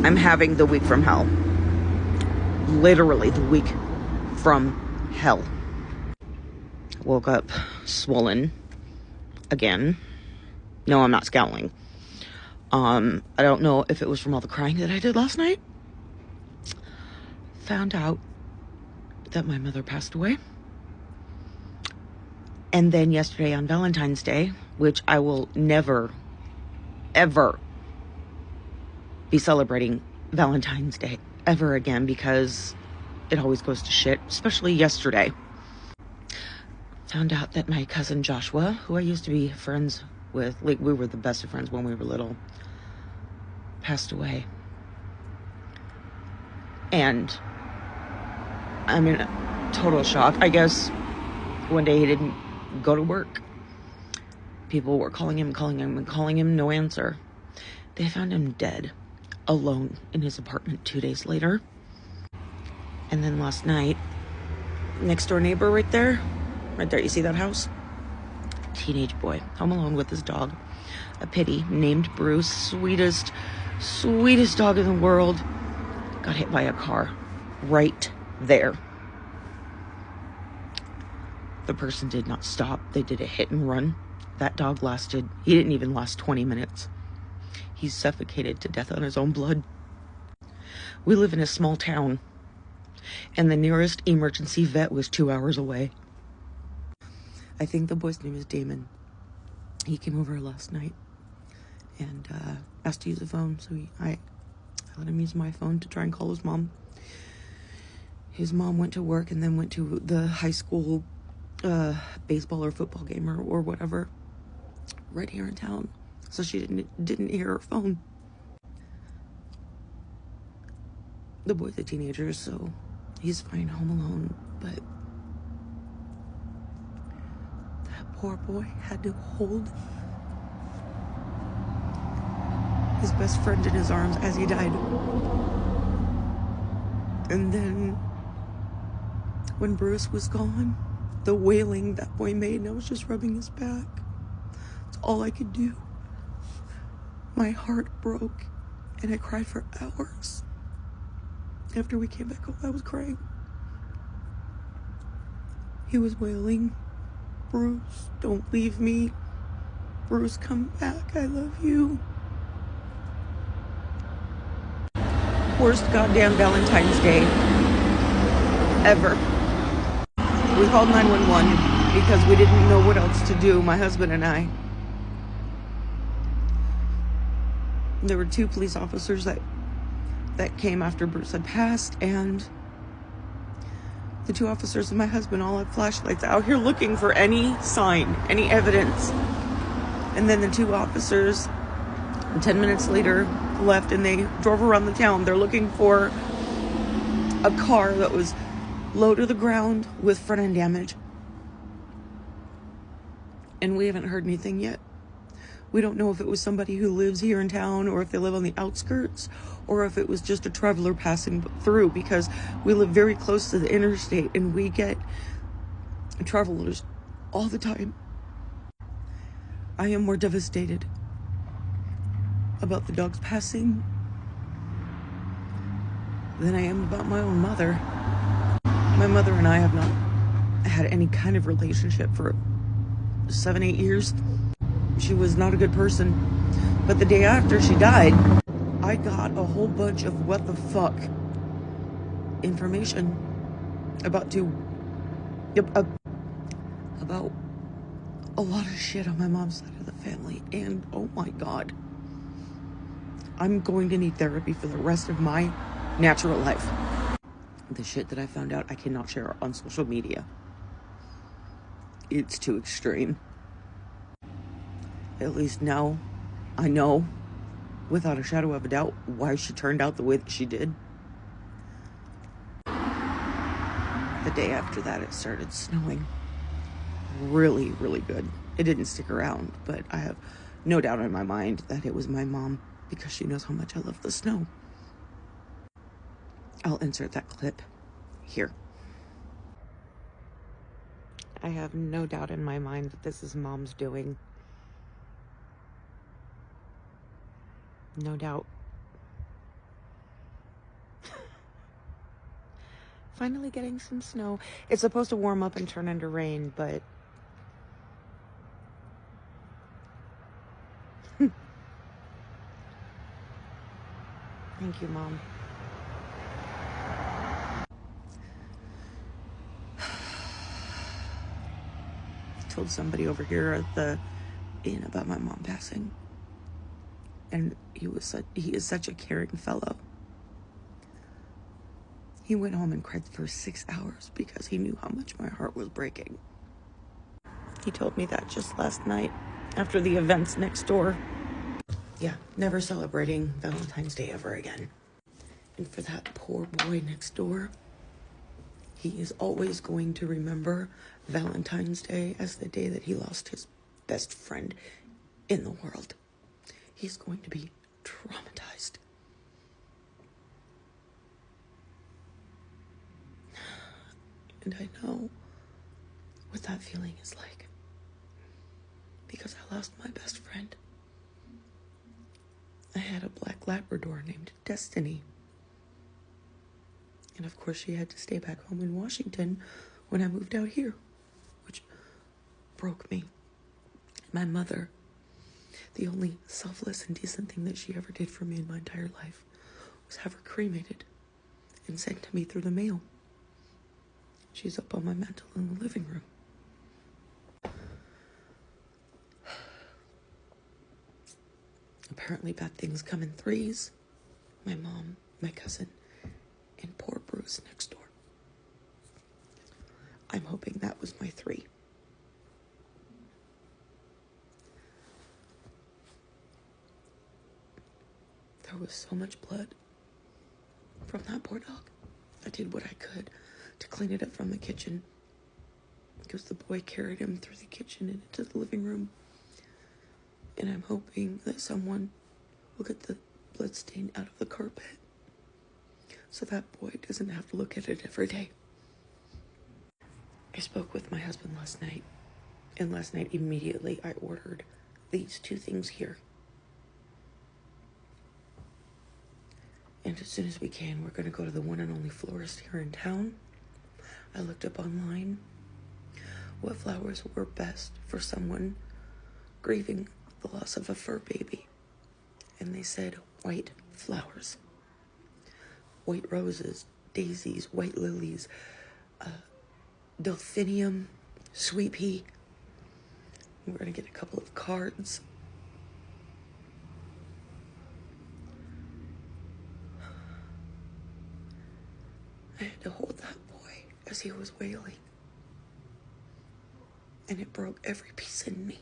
I'm having the week from hell. Literally the week from hell. Woke up swollen again. No, I'm not scowling. I don't know if it was from all the crying that I did last night. Found out that my mother passed away. And then yesterday on Valentine's Day, which I will never, ever be celebrating Valentine's Day ever again, because it always goes to shit, especially yesterday. Found out that my cousin Joshua, who I used to be friends with, like we were the best of friends when we were little, passed away. And I'm in total shock. I guess one day he didn't go to work. People were calling him, no answer. They found him dead, alone in his apartment 2 days later. And then last night, next door neighbor right there, you see that house? Teenage boy, home alone with his dog, a pitty named Bruce, sweetest dog in the world, got hit by a car right there. The person did not stop. They did a hit and run. That dog he didn't even last 20 minutes. He suffocated to death on his own blood. We live in a small town, and the nearest emergency vet was 2 hours away. I think the boy's name is Damon. He came over last night and asked to use the phone, so I let him use my phone to try and call his mom. His mom went to work and then went to the high school baseball or football game or whatever right here in town, so she didn't hear her phone. The boy's a teenager, so he's fine home alone, but that poor boy had to hold his best friend in his arms as he died. And then when Bruce was gone, the wailing that boy made, and I was just rubbing his back. It's all I could do. My heart broke, and I cried for hours. After we came back home, I was crying. He was wailing, "Bruce, don't leave me. Bruce, come back. I love you." Worst goddamn Valentine's Day ever. We called 911 because we didn't know what else to do, my husband and I. There were 2 police officers that came after Bruce had passed, and the 2 officers and my husband all had flashlights out here looking for any sign, any evidence. And then the 2 officers, 10 minutes later, left, and they drove around the town. They're looking for a car that was low to the ground with front end damage. And we haven't heard anything yet. We don't know if it was somebody who lives here in town, or if they live on the outskirts, or if it was just a traveler passing through, because we live very close to the interstate and we get travelers all the time. I am more devastated about the dog's passing than I am about my own mother. My mother and I have not had any kind of relationship for 7-8 years. She was not a good person. But the day after she died, I got a whole bunch of what the fuck information about a lot of shit on my mom's side of the family. And oh my God, I'm going to need therapy for the rest of my natural life. The shit that I found out, I cannot share on social media. It's too extreme. At least now I know, without a shadow of a doubt, why she turned out the way that she did. The day after that, it started snowing. Really, really good. It didn't stick around, but I have no doubt in my mind that it was my mom, because she knows how much I love the snow. I'll insert that clip here. I have no doubt in my mind that this is Mom's doing. No doubt. Finally getting some snow. It's supposed to warm up and turn into rain, but thank you, Mom. I told somebody over here at the inn about my mom passing. And he is such a caring fellow. He went home and cried for 6 hours because he knew how much my heart was breaking. He told me that just last night after the events next door. Yeah, never celebrating Valentine's Day ever again. And for that poor boy next door, he is always going to remember Valentine's Day as the day that he lost his best friend in the world. He's going to be traumatized. And I know what that feeling is like, because I lost my best friend. I had a black Labrador named Destiny. And of course she had to stay back home in Washington when I moved out here, which broke me. My mother, the only selfless and decent thing that she ever did for me in my entire life was have her cremated and sent to me through the mail. She's up on my mantle in the living room. Apparently bad things come in threes. My mom, my cousin, and poor Bruce next door. I'm hoping that was my 3. There was so much blood from that poor dog. I did what I could to clean it up from the kitchen, because the boy carried him through the kitchen and into the living room. And I'm hoping that someone will get the blood stain out of the carpet so that boy doesn't have to look at it every day. I spoke with my husband last night, and last night immediately I ordered these 2 things here. And as soon as we can, we're going to go to the one and only florist here in town. I looked up online what flowers were best for someone grieving the loss of a fur baby. And they said white flowers. White roses, daisies, white lilies, delphinium, sweet pea. We're going to get a couple of cards. I had to hold that boy as he was wailing. And it broke every piece in me.